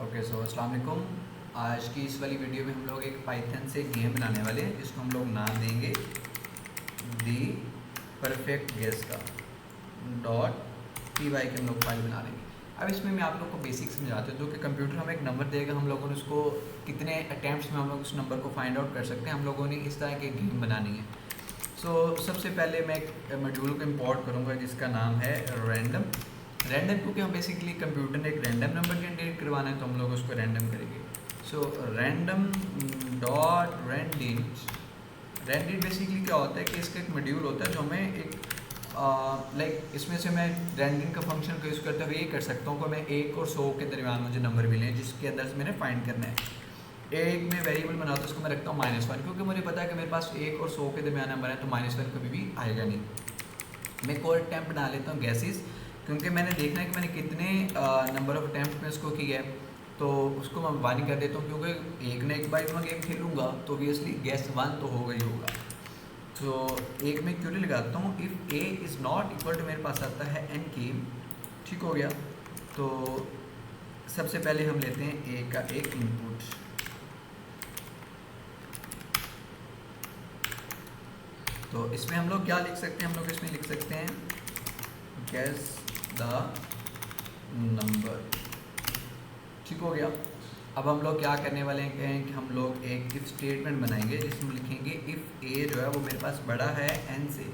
Okay so अस्सलाम वालेकुम। आज की इस वाली वीडियो में हम लोग एक पाइथन से गेम बनाने वाले हैं जिसको हम लोग नाम देंगे दी परफेक्ट गेस का .py के हम लोग फाइल बना लेंगे। अब इसमें मैं आप लोग को बेसिक समझाता हूँ। जो कि कंप्यूटर हमें एक नंबर देगा, हम लोगों ने उसको कितने अटैम्प्ट्स में हम लोग उस नंबर को फाइंड आउट कर सकते हैं। हम लोगों ने इस तरह की गेम बनानी है। सबसे पहले मैं एक मॉड्यूल को इंपोर्ट करूँगा जिसका नाम है रैंडम। क्योंकि हम बेसिकली कंप्यूटर ने एक रैंडम नंबर जनरेट करवाना है तो हम लोग उसको रैंडम करेंगे। रैंडम डॉट रैंडिट बेसिकली क्या होता है कि इसका एक मॉड्यूल होता है जो हमें एक इसमें से मैं रैंडिट का फंक्शन को यूज़ करते हुए ये कर सकता हूँ कि मैं 1 और 100 के दरमियान मुझे नंबर मिले जिसके अंदर से मैंने फाइंड करना है। एक में वेरिएबल बनाता हूँ उसको मैं रखता हूँ -1, क्योंकि मुझे पता है कि मेरे पास 1 और 100 के दरमियान नंबर है तो -1 कभी भी आएगा नहीं। मैं एक और अटैम्प्ट बना लेता हूँ गैसेस, क्योंकि मैंने देखना है कि मैंने कितने नंबर ऑफ अटैम्प्ट में इसको किया है, तो उसको मैं 1 कर देता हूँ। क्योंकि एक ना एक बार मैं गेम खेलूँगा तो ऑब्वियसली गैस 1 तो होगा ही होगा। तो एक में क्यों लगाता हूँ, if A is not equal to, मेरे पास आता है एन के। ठीक हो गया। तो सबसे पहले हम लेते हैं ए का एक इनपुट। तो इसमें हम लोग क्या लिख सकते हैं, हम लोग इसमें लिख सकते हैं गैस द नंबर। ठीक हो गया। अब हम लोग क्या करने वाले हैं कि हम लोग एक इफ स्टेटमेंट बनाएंगे जिसमें लिखेंगे इफ़ ए जो है वो मेरे पास बड़ा है एन से।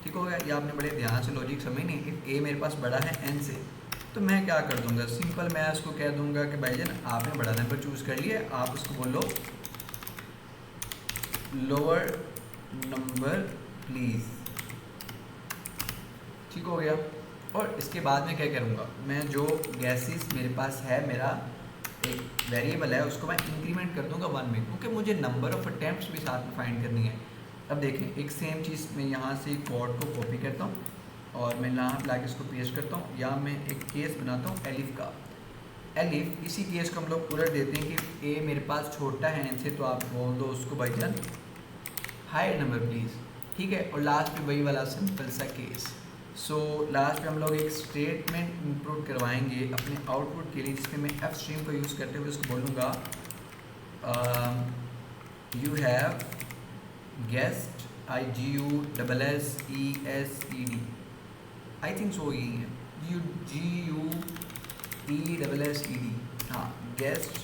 ठीक हो गया। ये आपने बड़े ध्यान से लॉजिक समझनी। इफ़ ए मेरे पास बड़ा है एन से तो मैं क्या कर दूंगा, सिंपल मैं उसको कह दूंगा कि भाईजान आपने बड़ा नंबर चूज़ कर लिया, आप उसको बोलो लोअर नंबर प्लीज़। ठीक हो गया। और इसके बाद में क्या करूँगा, मैं जो गैसेस मेरे पास है, मेरा एक वेरिएबल है, उसको मैं इंक्रीमेंट कर दूंगा 1 में, क्योंकि मुझे नंबर ऑफ अटैम्प्ट्स भी साथ में फाइंड करनी है। अब देखें, एक सेम चीज़ मैं यहाँ से कोड को कॉपी करता हूँ और मैं यहाँ पे लाके इसको पेस्ट करता हूँ। या मैं एक केस बनाता हूँ एलिफ का। एलिफ, इसी केस को हम लोग उलट देते हैं कि ए मेरे पास छोटा है एन से, तो आप बोल दो उसको भाईजान हाई नंबर प्लीज़। ठीक है। और लास्ट में वही वाला सिंपल सा केस। लास्ट में हम लोग एक स्टेटमेंट इंक्लूड करवाएंगे अपने आउटपुट के लिए, जिसमें मैं एफ स्ट्रीम को यूज़ करते हुए उसको बोलूँगा you have guessed IGUSSED, I think so यही है, GUESSED। हाँ, गेस्ट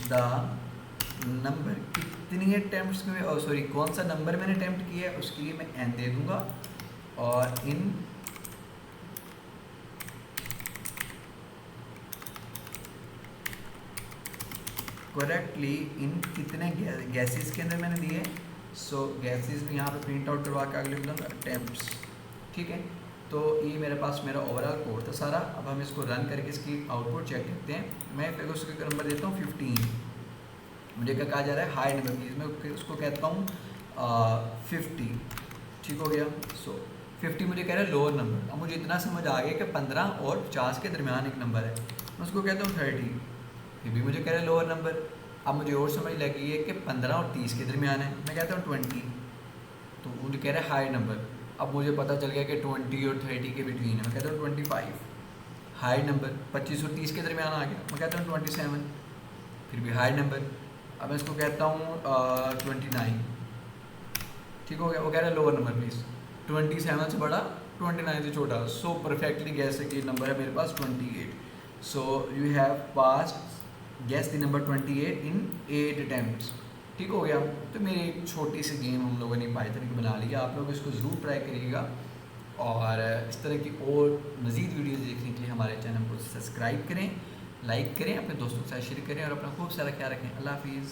द नंबर, कितनी अटैम्प्ट्स में, सॉरी कौन सा नंबर मैंने अटैम्प्ट किया है उसके लिए मैं एन दे दूंगा। और इन करेक्टली इन कितने गैसेस के अंदर मैंने दिए। गैसेस में यहाँ पे प्रिंट आउट करवा के आगे लिख दूँगा अटैम्प्ट्स। ठीक है। तो ये मेरे पास मेरा ओवरऑल कोड था सारा। अब हम इसको रन करके इसकी आउटपुट चेक करते हैं। मैं फिर उसका नंबर देता हूँ 15। मुझे क्या कहा जा रहा है, हाई नंबर प्लीज़। मैं उसको कहता हूँ 50। ठीक हो गया। 50 मुझे कह रहा है लोअर नंबर। अब मुझे इतना समझ आ गया कि 15 और 50 के दरमियान एक नंबर है। मैं उसको कहता हूँ 30। फिर भी मुझे कह रहा है लोअर नंबर। अब मुझे और समझ लगी है कि 15 और 30 के दरमियान है। मैं कहता हूँ 20। तो मुझे कह रहा है हाई नंबर। अब मुझे पता चल गया कि 20 और 30 के बिटवीन है। मैं कहता हूँ 25। High number. 25 और 30 के दरमियान आ गया। मैं कहता हूँ 27। फिर भी हाई नंबर। अब मैं इसको कहता हूँ 29। ठीक हो गया। वो कह रहा है लोअर नंबर प्लीज़। 27 से बड़ा, 29 से छोटा। परफेक्टली गैस है कि नंबर है मेरे पास 28। You have passed gas the number 28 in 8 attempts. ठीक हो गया। तो मेरी एक छोटी सी गेम हम लोगों ने पाइथन की बना ली है। आप लोग इसको ज़रूर ट्राई करिएगा और इस तरह की और मज़ीद वीडियोज़ देखने के लिए हमारे चैनल को सब्सक्राइब करें, लाइक करें, अपने दोस्तों के साथ शेयर करें और अपना खूब सारा ख्याल रखें। अल्लाह हाफिज़।